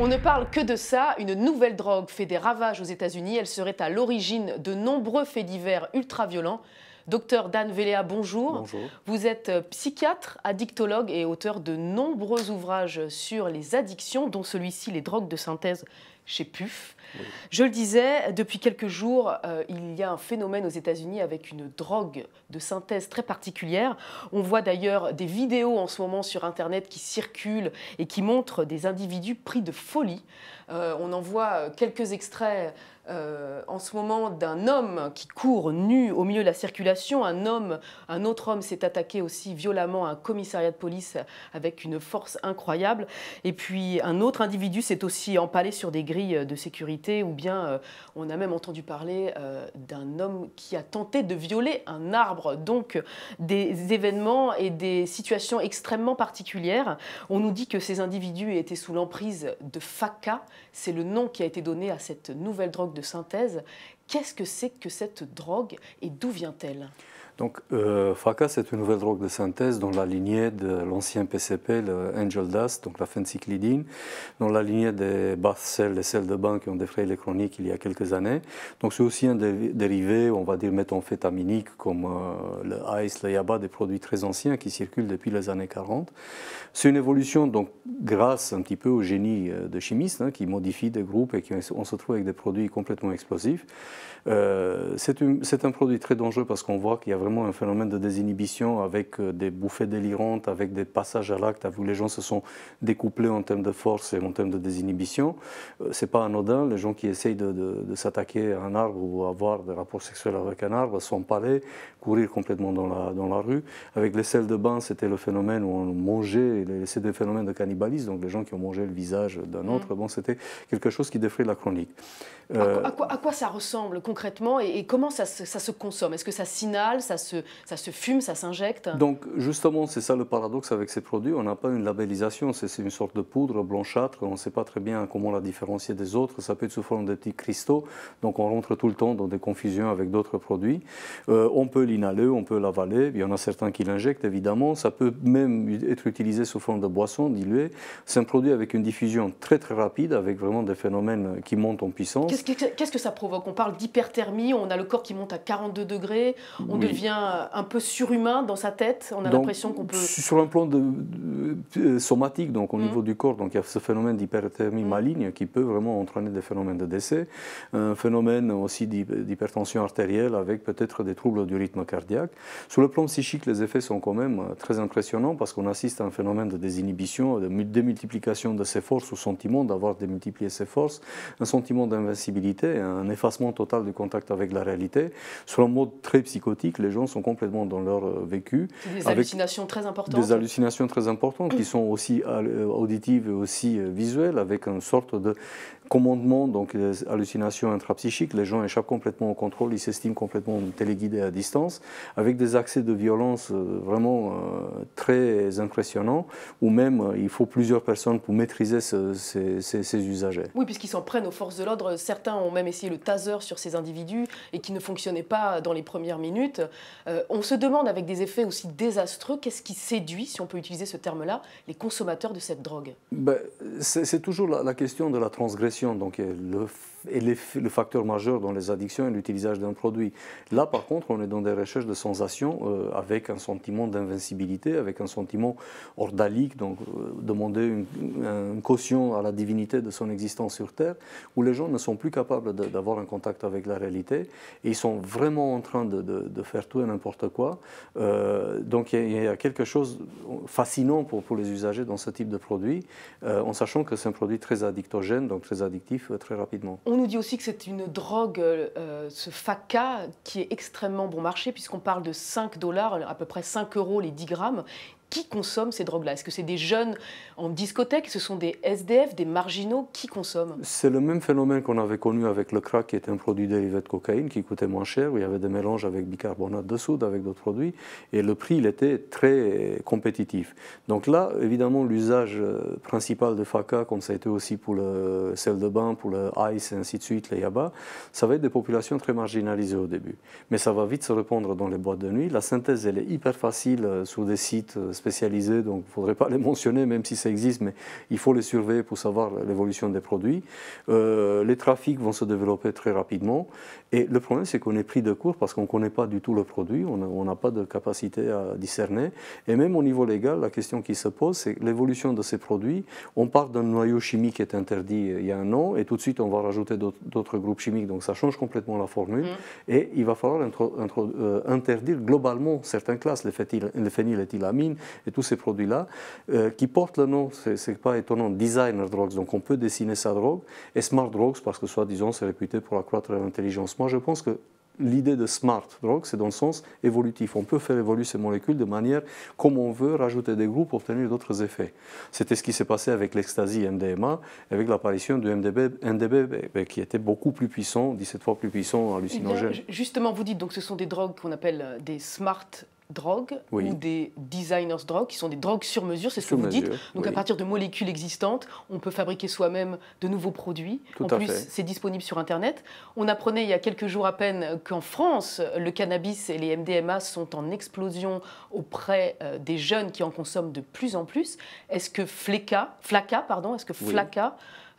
On ne parle que de ça. Une nouvelle drogue fait des ravages aux États-Unis. Elle serait à l'origine de nombreux faits divers ultra-violents. Docteur Dan Velléa, bonjour. Bonjour. Vous êtes psychiatre, addictologue et auteur de nombreux ouvrages sur les addictions, dont celui-ci, Les drogues de synthèse chez PUF. Oui. Je le disais, depuis quelques jours, il y a un phénomène aux États-Unis avec une drogue de synthèse très particulière. On voit d'ailleurs des vidéos en ce moment sur Internet qui circulent et qui montrent des individus pris de folie. On en voit quelques extraits en ce moment d'un homme qui court nu au milieu de la circulation. Un autre homme s'est attaqué aussi violemment à un commissariat de police avec une force incroyable. Et puis un autre individu s'est aussi empalé sur des grilles de sécurité, ou bien on a même entendu parler d'un homme qui a tenté de violer un arbre. Donc des événements et des situations extrêmement particulières. On nous dit que ces individus étaient sous l'emprise de FACA. C'est le nom qui a été donné à cette nouvelle drogue de synthèse. Qu'est-ce que c'est que cette drogue et d'où vient-elle ? Donc, FACA, c'est une nouvelle drogue de synthèse dans la lignée de l'ancien PCP, le Angel Dust, donc la phencyclidine, dans la lignée des bath cells, les sels de bain qui ont défrayé les chroniques il y a quelques années. Donc, c'est aussi un dérivé, on va dire, méthamphétaminique, comme le ice, le yaba, des produits très anciens qui circulent depuis les années 40. C'est une évolution, donc, grâce un petit peu au génie de chimistes qui modifient des groupes et on se trouve avec des produits complètement explosifs. C'est un produit très dangereux parce qu'on voit qu'il y a vraiment un phénomène de désinhibition avec des bouffées délirantes, avec des passages à l'acte où les gens se sont découplés en termes de force et en termes de désinhibition. C'est pas anodin, les gens qui essayent de s'attaquer à un arbre ou avoir des rapports sexuels avec un arbre sont empalés, courir complètement dans la rue. Avec les sels de bain, c'était le phénomène où on mangeait, c'est des phénomènes de cannibalisme, donc les gens qui ont mangé le visage d'un autre, bon, c'était quelque chose qui défraie la chronique. À quoi ça ressemble concrètement et comment ça se consomme? Est-ce que ça s'inhale, ça se fume, ça s'injecte? Donc justement, c'est ça le paradoxe avec ces produits. On n'a pas une labellisation, c'est une sorte de poudre blanchâtre. On ne sait pas très bien comment la différencier des autres. Ça peut être sous forme de petits cristaux. Donc on rentre tout le temps dans des confusions avec d'autres produits. On peut l'inhaler, on peut l'avaler. Il y en a certains qui l'injectent évidemment. Ça peut même être utilisé sous forme de boisson diluée. C'est un produit avec une diffusion très très rapide, avec vraiment des phénomènes qui montent en puissance. Qu'est-ce que ça provoque? On parle d'hyperthermie, on a le corps qui monte à 42 degrés, on devient un peu surhumain dans sa tête, on a l'impression qu'on peut... Sur un plan somatique, donc au niveau du corps, donc il y a ce phénomène d'hyperthermie maligne qui peut vraiment entraîner des phénomènes de décès, un phénomène aussi d'hypertension artérielle avec peut-être des troubles du rythme cardiaque. Sur le plan psychique, les effets sont quand même très impressionnants parce qu'on assiste à un phénomène de désinhibition, de démultiplication de ses forces ou sentiment d'avoir démultiplié ses forces, un sentiment d'invincibilité, un effacement total du contact avec la réalité. Sur un mode très psychotique, les gens sont complètement dans leur vécu. Des hallucinations très importantes. Des hallucinations très importantes qui sont aussi auditives et aussi visuelles, avec une sorte de commandement, donc des hallucinations intrapsychiques. Les gens échappent complètement au contrôle, ils s'estiment complètement téléguidés à distance, avec des accès de violence vraiment très impressionnants, où même il faut plusieurs personnes pour maîtriser ces usagers. Oui, puisqu'ils s'en prennent aux forces de l'ordre. Certains ont même essayé le taser sur ces individus et qui ne fonctionnait pas dans les premières minutes. On se demande, avec des effets aussi désastreux, qu'est-ce qui séduit, si on peut utiliser ce terme-là, les consommateurs de cette drogue? C'est toujours la question de la transgression. Donc, le facteur majeur dans les addictions est l'utilisation d'un produit. Là, par contre, on est dans des recherches de sensations avec un sentiment d'invincibilité, avec un sentiment ordalique, donc demander une caution à la divinité de son existence sur Terre, où les gens ne sont plus capables d'avoir un contact avec la réalité et ils sont vraiment en train de faire tout et n'importe quoi. Donc, il y a quelque chose de fascinant pour les usagers dans ce type de produit, en sachant que c'est un produit très addictogène, donc très addictif très rapidement. On nous dit aussi que c'est une drogue, ce FACA, qui est extrêmement bon marché, puisqu'on parle de 5 $, à peu près 5 € les 10 grammes. Qui consomme ces drogues-là? Est-ce que c'est des jeunes en discothèque? Ce sont des SDF, des marginaux? Qui consomment? C'est le même phénomène qu'on avait connu avec le crack, qui était un produit dérivé de cocaïne, qui coûtait moins cher, où il y avait des mélanges avec bicarbonate de soude, avec d'autres produits, et le prix il était très compétitif. Donc là, évidemment, l'usage principal de FACA, comme ça a été aussi pour le sel de bain, pour le ice et ainsi de suite, les yaba, ça va être des populations très marginalisées au début. Mais ça va vite se répandre dans les boîtes de nuit. La synthèse, elle est hyper facile sur des sites spécialisés, donc il ne faudrait pas les mentionner, même si ça existe, mais il faut les surveiller pour savoir l'évolution des produits. Les trafics vont se développer très rapidement. Et le problème, c'est qu'on est pris de court parce qu'on ne connaît pas du tout le produit, on n'a pas de capacité à discerner. Et même au niveau légal, la question qui se pose, c'est l'évolution de ces produits. On part d'un noyau chimique qui est interdit il y a un an, et tout de suite, on va rajouter d'autres groupes chimiques. Donc ça change complètement la formule. Et il va falloir interdire globalement certaines classes, les phényléthylamines et tous ces produits-là, qui portent le nom, c'est pas étonnant, designer drugs. Donc on peut dessiner sa drogue, et smart drugs, parce que soi-disant, c'est réputé pour accroître l'intelligence. Moi, je pense que l'idée de smart drug, c'est dans le sens évolutif. On peut faire évoluer ces molécules de manière comme on veut, rajouter des groupes pour obtenir d'autres effets. C'était ce qui s'est passé avec l'ecstasy MDMA, avec l'apparition du MDB, qui était beaucoup plus puissant, 17 fois plus puissant, hallucinogène. Justement, vous dites donc ce sont des drogues qu'on appelle des smart drogues ou des designers drogues, qui sont des drogues sur mesure, c'est ce que vous dites. Donc à partir de molécules existantes, on peut fabriquer soi-même de nouveaux produits. En plus, c'est disponible sur Internet. On apprenait il y a quelques jours à peine qu'en France, le cannabis et les MDMA sont en explosion auprès des jeunes qui en consomment de plus en plus. Est-ce que Flakka,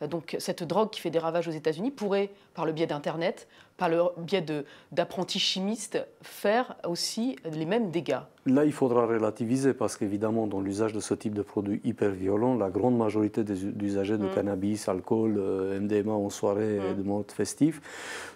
donc cette drogue qui fait des ravages aux États-Unis, pourrait, par le biais d'Internet, par le biais d'apprentis chimistes, faire aussi les mêmes dégâts? Là, il faudra relativiser parce qu'évidemment, dans l'usage de ce type de produits hyper violents, la grande majorité des usagers de cannabis, alcool, MDMA en soirée et de mode festif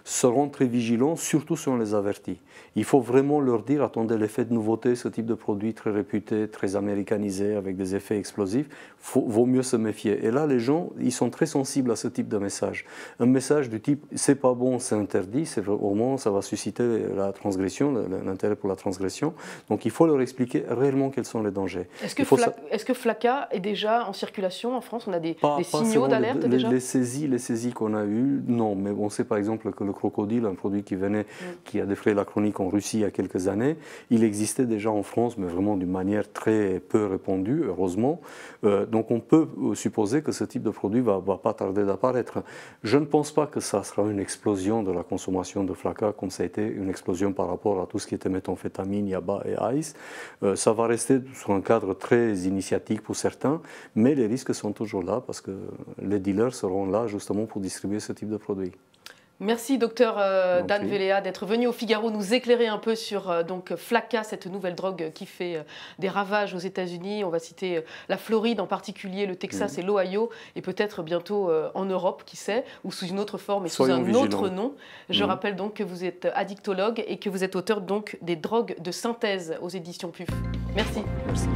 seront très vigilants, surtout si on les avertit. Il faut vraiment leur dire, attendez, l'effet de nouveauté, ce type de produit très réputé, très américanisé, avec des effets explosifs, vaut mieux se méfier. Et là, les gens, ils sont très sensibles à ce type de message. Un message du type, c'est pas bon, c'est interdit, au moins ça va susciter la transgression, l'intérêt pour la transgression. Donc il faut leur expliquer réellement quels sont les dangers. Est-ce que Flakka est déjà en circulation en France? On a des signaux d'alerte déjà? Les saisies qu'on a eues, non. Mais on sait par exemple que le crocodile, un produit qui a défrayé la chronique en Russie il y a quelques années, il existait déjà en France, mais vraiment d'une manière très peu répandue, heureusement. Donc on peut supposer que ce type de produit ne va pas tarder d'apparaître. Je ne pense pas que ça sera une explosion de la consommation de Flakka comme ça a été une explosion par rapport à tout ce qui était méthamphétamine, yaba et ice. Ça va rester sur un cadre très initiatique pour certains, mais les risques sont toujours là parce que les dealers seront là justement pour distribuer ce type de produits. Merci docteur Dan Velea d'être venu au Figaro nous éclairer un peu sur donc Flakka, cette nouvelle drogue qui fait des ravages aux États-Unis. On va citer la Floride en particulier, le Texas et l'Ohio, et peut-être bientôt en Europe, qui sait, ou sous une autre forme et sous un autre nom. Je rappelle donc que vous êtes addictologue et que vous êtes auteur donc des drogues de synthèse aux éditions PUF. Merci. Merci.